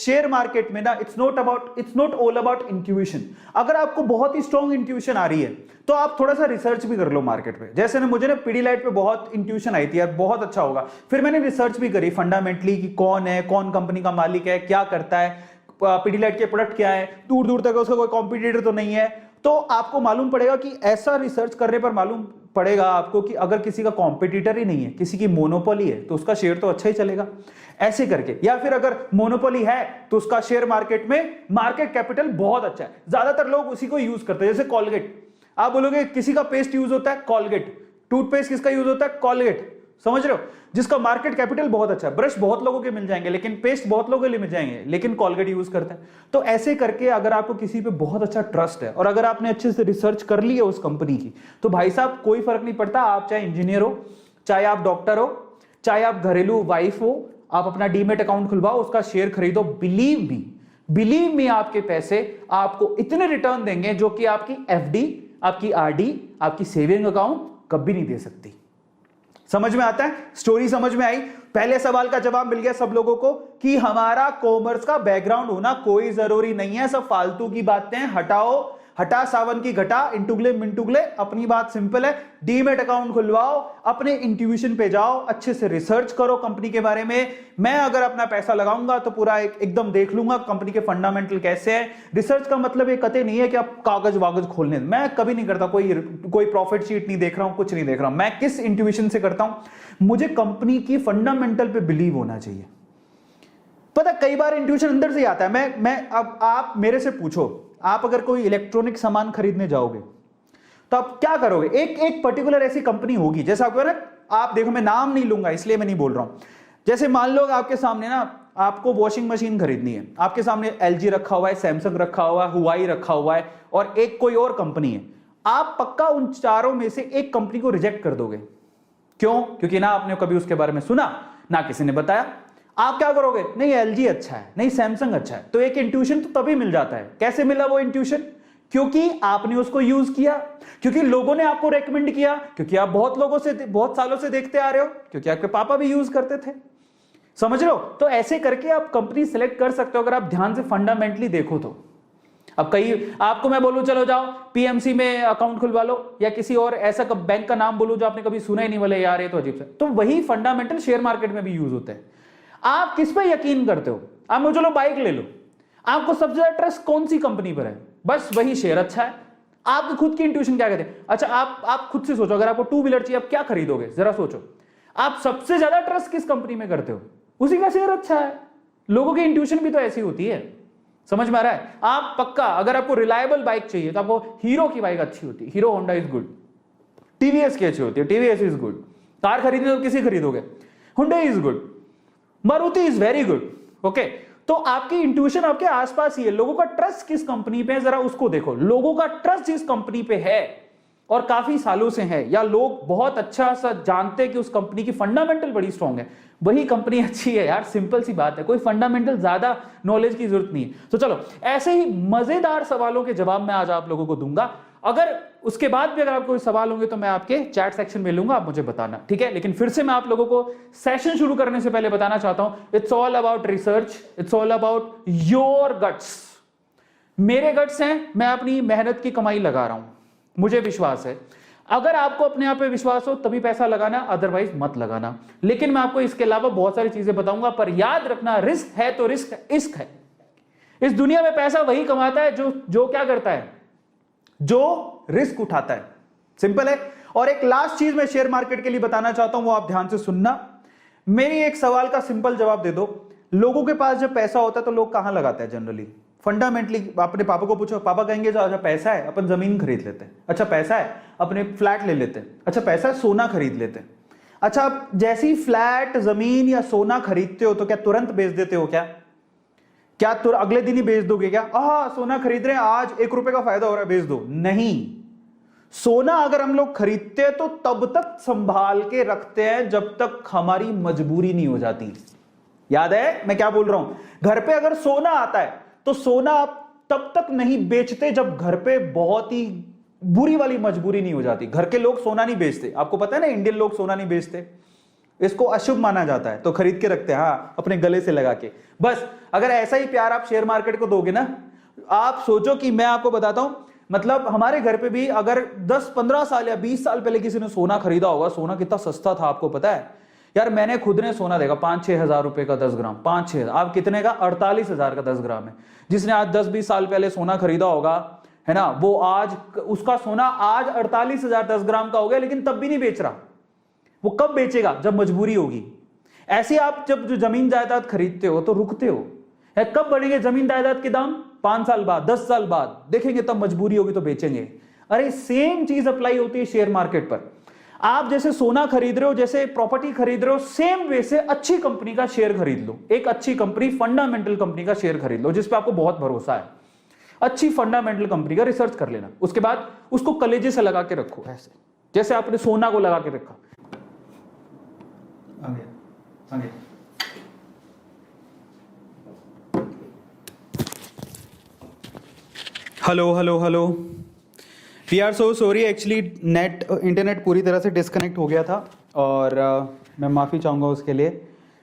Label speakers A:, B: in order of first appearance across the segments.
A: Share market में ना it's not all about intuition. अगर आपको बहुत ही स्ट्रॉन्ग इंट्यूशन आ रही है तो आप थोड़ा सा रिसर्च भी कर लो मार्केट पे। जैसे ना मुझे ना पीडीलाइट पे बहुत इंट्यूशन आई थी यार, बहुत अच्छा होगा, फिर मैंने रिसर्च भी करी फंडामेंटली कि कौन है, कौन कंपनी का मालिक है, क्या करता है, पीडीलाइट के प्रोडक्ट क्या है, दूर दूर तक उसका कोई कॉम्पिटिटर तो नहीं है। तो आपको मालूम पड़ेगा कि ऐसा रिसर्च करने पर मालूम पड़ेगा आपको कि अगर किसी का कॉम्पिटिटर ही नहीं है, किसी की मोनोपोली है, तो उसका शेयर तो अच्छा ही चलेगा ऐसे करके। या फिर अगर मोनोपोली है तो उसका शेयर मार्केट में मार्केट कैपिटल बहुत अच्छा है, ज्यादातर लोग उसी को यूज करते हैं। जैसे कॉलगेट, आप बोलोगे किसी का पेस्ट यूज होता है कॉलगेट, टूथपेस्ट किसका यूज होता है कॉलगेट, समझ रहे हो, जिसका मार्केट कैपिटल बहुत अच्छा है। ब्रश बहुत लोगों के मिल जाएंगे लेकिन पेस्ट बहुत लोगों के लिए मिल जाएंगे, लेकिन कॉलगेट यूज करते हैं। तो ऐसे करके अगर आपको किसी पे बहुत अच्छा ट्रस्ट है और अगर आपने अच्छे से रिसर्च कर ली है उस कंपनी की, तो भाई साहब कोई फर्क नहीं पड़ता, आप चाहे इंजीनियर हो, चाहे आप डॉक्टर हो, चाहे आप घरेलू वाइफ हो, आप अपना डीमेट अकाउंट खुलवाओ, उसका शेयर खरीदो, बिलीव मी आपके पैसे आपको इतने रिटर्न देंगे जो कि आपकी एफडी, आपकी आरडी, आपकी सेविंग अकाउंट कभी नहीं दे सकती। समझ में आता है? स्टोरी समझ में आई? पहले सवाल का जवाब मिल गया सब लोगों को कि हमारा कॉमर्स का बैकग्राउंड होना कोई जरूरी नहीं है, सब फालतू की बातें हटाओ, हटा सावन की घटा, इंटुगले मिंटुगले। अपनी बात सिंपल है, डीमेट अकाउंट खुलवाओ, अपने इंट्यूशन पे जाओ, अच्छे से रिसर्च करो कंपनी के बारे में। मैं अगर अपना पैसा लगाऊंगा तो पूरा एकदम देख लूंगा कंपनी के फंडामेंटल कैसे है। रिसर्च का मतलब ये कतई नहीं है कि आप कागज वागज खोलने, मैं कभी नहीं करता, कोई प्रॉफिट शीट नहीं देख रहा हूं, कुछ नहीं देख रहा हूं। मैं किस इंट्यूशन से करता हूं, मुझे कंपनी की फंडामेंटल पे बिलीव होना चाहिए। पता कई बार इंट्यूशन अंदर से आता है। मैं अब आप मेरे से पूछो, आप अगर कोई इलेक्ट्रॉनिक सामान खरीदने जाओगे तो आप क्या करोगे? एक पर्टिकुलर ऐसी कंपनी होगी, जैसा आपको ना, आप देखो मैं नाम नहीं लूंगा इसलिए मैं नहीं बोल रहा हूं। जैसे मान लो आपके सामने ना, आपको वॉशिंग मशीन खरीदनी है, आपके सामने एलजी रखा हुआ है, सैमसंग रखा हुआ है, हुआई रखा हुआ है और एक कोई और कंपनी है। आप पक्का उन चारों में से एक कंपनी को रिजेक्ट कर दोगे। क्यों? क्योंकि ना आपने कभी उसके बारे में सुना, ना किसी ने बताया। आप क्या करोगे? नहीं एलजी अच्छा है, नहीं सैमसंग अच्छा है। तो एक इंट्यूशन तो तभी मिल जाता है। कैसे मिला वो इंट्यूशन? क्योंकि आपने उसको यूज किया, क्योंकि लोगों ने आपको रेकमेंड किया, क्योंकि आप बहुत सालों से देखते आ रहे हो, क्योंकि आपके पापा भी यूज करते थे। समझ रहे हो? तो ऐसे करके आप कंपनी सेलेक्ट कर सकते हो अगर आप ध्यान से फंडामेंटली देखो तो। अब कई आपको मैं बोलूं चलो जाओ पीएमसी में अकाउंट खुलवा लो, या किसी और ऐसा बैंक का नाम बोलूं जो आपने कभी सुना ही नहीं, बोले यार ये तो अजीब सा। तो वही फंडामेंटल शेयर मार्केट में भी यूज होता है। आप किस पे यकीन करते हो? आप मुझे चलो बाइक ले लो, आपको सबसे ज्यादा ट्रस्ट कौन सी कंपनी पर है? बस वही शेयर अच्छा है। आपकी खुद की इंट्यूशन क्या कहते हैं? अच्छा आप खुद से सोचो, अगर आपको टू व्हीलर चाहिए आप क्या खरीदोगे? जरा सोचो, आप सबसे ज्यादा ट्रस्ट किस कंपनी में करते हो? उसी का शेयर अच्छा है। लोगों की इंट्यूशन भी तो ऐसी होती है। समझ में आ रहा है? आप पक्का अगर आपको रिलायबल बाइक चाहिए तो आपको हीरो की बाइक अच्छी होती है, hero Honda is good. TVS की अच्छी होती है, टीवीएस इज गुड। कार खरीदने तो किसी खरीदोगे? Hyundai is good, Maruti is very good. Okay, तो आपकी इंट्यूशन आपके आसपास ही है। लोगों का ट्रस्ट किस कंपनी पे है जरा उसको देखो। लोगों का ट्रस्ट जिस कंपनी पे है और काफी सालों से है, या लोग बहुत अच्छा सा जानते हैं कि उस कंपनी की फंडामेंटल बड़ी स्ट्रांग है, वही कंपनी अच्छी है यार। सिंपल सी बात है, कोई फंडामेंटल ज्यादा नॉलेज की जरूरत नहीं है। तो चलो ऐसे ही मजेदार सवालों के जवाब मैं आज आप लोगों को दूंगा। अगर उसके बाद भी अगर आपको कोई सवाल होंगे तो मैं आपके चैट सेक्शन में लूंगा, आप मुझे बताना, ठीक है? लेकिन फिर से मैं आप लोगों को सेशन शुरू करने से पहले बताना चाहता हूं, it's all about research, it's all about your guts. मेरे गट्स हैं, मैं अपनी मेहनत की कमाई लगा रहा हूं, मुझे विश्वास है। अगर आपको अपने आप पे विश्वास हो तभी पैसा लगाना, अदरवाइज मत लगाना। लेकिन मैं आपको इसके अलावा बहुत सारी चीजें बताऊंगा, पर याद रखना रिस्क है तो रिस्क इश्क है। इस दुनिया में पैसा वही कमाता है जो क्या करता है, जो रिस्क उठाता है। सिंपल है। और एक लास्ट चीज मैं शेयर मार्केट के लिए बताना चाहता हूं, वो आप ध्यान से सुनना। मेरी एक सवाल का सिंपल जवाब दे दो। लोगों के पास जब पैसा होता है तो लोग कहां लगाते हैं जनरली? फंडामेंटली अपने पापा को पूछो, पापा कहेंगे अच्छा पैसा है अपन जमीन खरीद लेते हैं, अच्छा पैसा है अपने फ्लैट ले लेते हैं, अच्छा पैसा है सोना खरीद लेते हैं। अच्छा आप जैसे ही फ्लैट, जमीन या सोना खरीदते हो तो क्या तुरंत बेच देते हो? क्या अगले दिन ही बेच दोगे क्या? सोना खरीद रहे हैं, आज 1 रुपए का फायदा हो रहा है, बेच दो? नहीं। सोना अगर हम लोग खरीदते हैं तो तब तक संभाल के रखते हैं जब तक हमारी मजबूरी नहीं हो जाती। याद है मैं क्या बोल रहा हूं? घर पे अगर सोना आता है तो सोना आप तब तक नहीं बेचते जब घर पे बहुत ही बुरी वाली मजबूरी नहीं हो जाती। घर के लोग सोना नहीं बेचते, आपको पता है ना, इंडियन लोग सोना नहीं बेचते। इसको अशुभ माना जाता है, तो खरीद के रखते हैं, हाँ, अपने गले से लगा के। बस अगर ऐसा ही प्यार आप शेयर मार्केट को दोगे ना, आप सोचो कि मैं आपको बताता हूं, मतलब हमारे घर पे भी अगर 10-15 साल या 20 साल पहले किसी ने सोना खरीदा होगा, सोना कितना सस्ता था आपको पता है यार? मैंने खुद ने सोना देखा 5-6 हजार रुपए का 10 ग्राम, 5-6 आप कितने का? 48,000 का 10 ग्राम है। जिसने आज 10-20 साल पहले सोना खरीदा होगा, है ना, वो आज उसका सोना आज 48,000 10 ग्राम का हो गया, लेकिन तब भी नहीं बेच रहा। वो कब बेचेगा? जब मजबूरी होगी। ऐसे आप जब जो जमीन जायदाद खरीदते हो तो रुकते हो, कब बढ़ेंगे जमीन जायदाद के दाम? 5 साल बाद, 10 साल बाद देखेंगे, तब मजबूरी होगी तो बेचेंगे। अरे सेम चीज अप्लाई होती है शेयर मार्केट पर। आप जैसे सोना खरीद रहे हो, जैसे प्रॉपर्टी खरीद रहे हो, सेम वे से अच्छी कंपनी का शेयर खरीद लो। एक अच्छी कंपनी, फंडामेंटल कंपनी का शेयर खरीद लो जिसपे आपको बहुत भरोसा है। अच्छी फंडामेंटल कंपनी का रिसर्च कर लेना, उसके बाद उसको कलेजे से लगा के रखो, ऐसे जैसे आपने सोना को लगा के रखा। आगे hello hello hello, we are so sorry, actually internet पूरी तरह से डिस्कनेक्ट हो गया था और मैं माफ़ी चाहूँगा उसके लिए।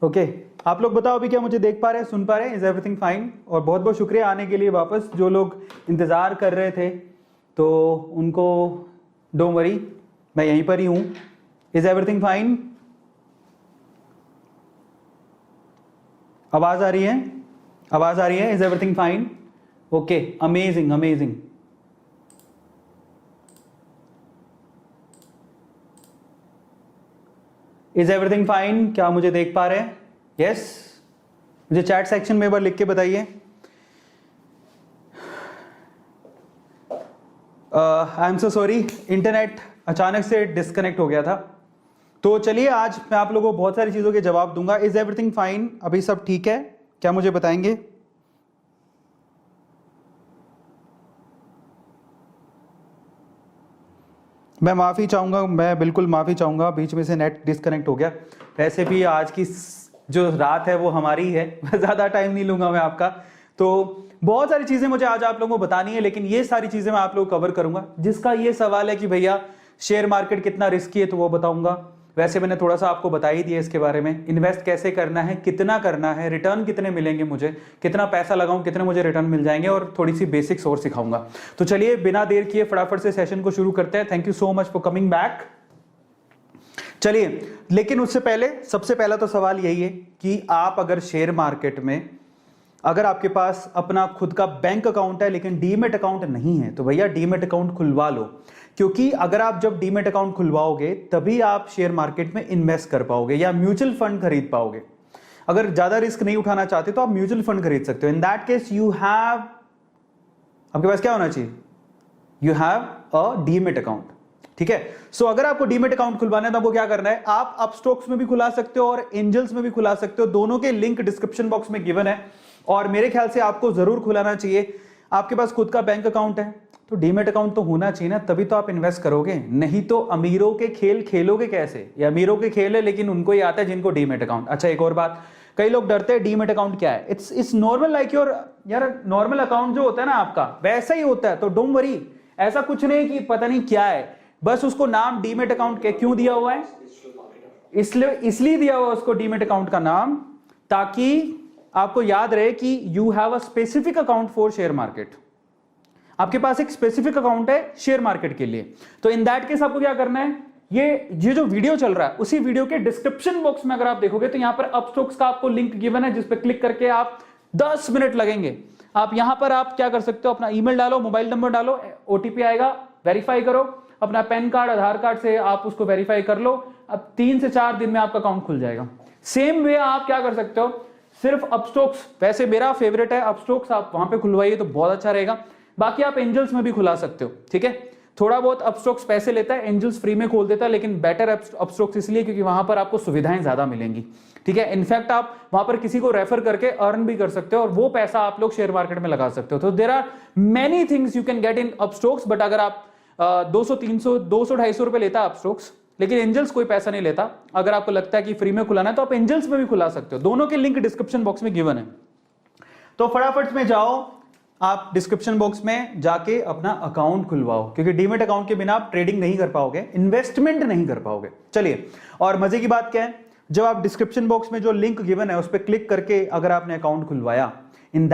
A: ओके, आप लोग बताओ अभी क्या मुझे देख पा रहे हैं, सुन पा रहे हैं? Is everything fine? और बहुत बहुत शुक्रिया आने के लिए वापस। जो लोग इंतज़ार कर रहे थे तो उनको डोंट वरी, मैं यहीं पर ही हूँ। Is everything fine? आवाज़ आ रही है? आवाज़ आ रही है? Is everything fine? Okay, amazing amazing. Is everything fine? क्या मुझे देख पा रहे हैं? यस, मुझे चैट सेक्शन में एक बार लिख के बताइए। I am so sorry, internet अचानक से डिस्कनेक्ट हो गया था। तो चलिए आज मैं आप लोगों को बहुत सारी चीज़ों के जवाब दूंगा। Is everything fine? अभी सब ठीक है? क्या मुझे बताएंगे? मैं माफ़ी चाहूँगा, मैं बिल्कुल माफ़ी चाहूँगा, बीच में से नेट डिस्कनेक्ट हो गया। वैसे भी आज की जो रात है वो हमारी है, ज़्यादा टाइम नहीं लूँगा मैं आपका। तो बहुत सारी चीज़ें मुझे आज आप लोगों को बतानी है, लेकिन ये सारी चीज़ें मैं आप लोगों को कवर करूँगा। जिसका ये सवाल है कि भैया शेयर मार्केट कितना रिस्की है, तो वो बताऊँगा। वैसे मैंने थोड़ा सा आपको बता ही दिया इसके बारे में, इन्वेस्ट कैसे करना है, कितना करना है, रिटर्न कितने मिलेंगे मुझे, कितना पैसा लगाऊं, कितने मुझे रिटर्न मिल जाएंगे, और थोड़ी सी बेसिक्स और सिखाऊंगा। तो चलिए बिना देर किए फटाफट से सेशन को शुरू करते हैं। Thank you so much for coming back. चलिए, लेकिन उससे पहले सबसे पहला तो सवाल यही है कि आप अगर शेयर मार्केट में, अगर आपके पास अपना खुद का बैंक अकाउंट है लेकिन डीमेट अकाउंट नहीं है, तो भैया डीमेट अकाउंट खुलवा लो। क्योंकि अगर आप जब डीमेट अकाउंट खुलवाओगे तभी आप शेयर मार्केट में इन्वेस्ट कर पाओगे या म्यूचुअल फंड खरीद पाओगे। अगर ज्यादा रिस्क नहीं उठाना चाहते तो आप म्यूचुअल फंड खरीद सकते हो। In that case you have, आपके पास क्या होना चाहिए? You have a demat account. ठीक है, सो अगर आपको डीमेट अकाउंट खुलवाना है तो आपको क्या करना है, आप अपस्टॉक्स में भी खुला सकते हो और एंजल्स में भी खुला सकते हो। दोनों के लिंक डिस्क्रिप्शन बॉक्स में गिवन है और मेरे ख्याल से आपको जरूर खुलाना चाहिए। आपके पास खुद का बैंक अकाउंट है तो डीमेट अकाउंट तो होना चाहिए ना, तभी तो आप इन्वेस्ट करोगे। नहीं तो अमीरों के खेल खेलोगे कैसे? ये अमीरों के खेल है लेकिन उनको ही आता है जिनको डीमेट अकाउंट। अच्छा, एक और बात, कई लोग डरते हैं डीमेट अकाउंट क्या है। इट्स नॉर्मल लाइक योर, यार नॉर्मल अकाउंट जो होता है ना आपका वैसा ही होता है, तो डोंट वरी। ऐसा कुछ नहीं कि पता नहीं क्या है, बस उसको नाम डीमेट अकाउंट के क्यों दिया हुआ है, इसलिए दिया हुआ उसको डीमेट अकाउंट का नाम, ताकि आपको याद रहे कि you have a specific account for share market. आपके पास एक स्पेसिफिक अकाउंट है शेयर मार्केट के लिए। तो इन दैट केस आपको क्या करना है, ये जो वीडियो चल रहा है उसी वीडियो के डिस्क्रिप्शन बॉक्स में अगर आप देखोगे तो यहां पर अपस्टॉक्स का आपको लिंक गिवन है, जिस पर क्लिक करके आप 10 मिनट लगेंगे। आप यहां पर आप क्या कर सकते हो, अपना ईमेल डालो, मोबाइल नंबर डालो, ओटीपी आएगा, वेरीफाई करो, अपना पैन कार्ड आधार कार्ड से आप उसको वेरीफाई कर लो। अब 3 से 4 दिन में आपका अकाउंट खुल जाएगा। सेम वे आप क्या कर सकते हो, सिर्फ अपस्टॉक्स, वैसे मेरा फेवरेट है अपस्टॉक्स, आप वहां पे खुलवाइए तो बहुत अच्छा रहेगा। बाकी आप एंजल्स में भी खुला सकते हो। ठीक है, थोड़ा बहुत अपस्टॉक्स पैसे लेता है, एंजल्स फ्री में खोल देता है, लेकिन बेटर अपस्टॉक्स इसलिए क्योंकि वहां पर आपको सुविधाएं ज्यादा मिलेंगी। ठीक है, इनफैक्ट आप वहां पर किसी को रेफर करके अर्न भी कर सकते हो और वो पैसा आप लोग शेयर मार्केट में लगा सकते हो। तो there are many things you can get in Upstox, but अगर आप 200, 300, 200, 250 रुपए लेता है अपस्टॉक्स, लेकिन एंजल्स कोई पैसा नहीं लेता। अगर आपको लगता है कि फ्री में खुलाना है तो आप एंजल्स में भी खुला सकते हो। दोनों के लिंक डिस्क्रिप्शन बॉक्स में गिवन है। तो फटाफट में जाओ, आप डिस्क्रिप्शन बॉक्स में जाके अपना अकाउंट खुलवाओ, क्योंकि डीमेट अकाउंट के बिना आप ट्रेडिंग नहीं कर पाओगे, इन्वेस्टमेंट नहीं कर पाओगे। चलिए, और मजे की बात क्या है, जब आप डिस्क्रिप्शन बॉक्स में जो लिंक गिवन है उस पर क्लिक करके अगर आपने अकाउंट खुलवाया, इन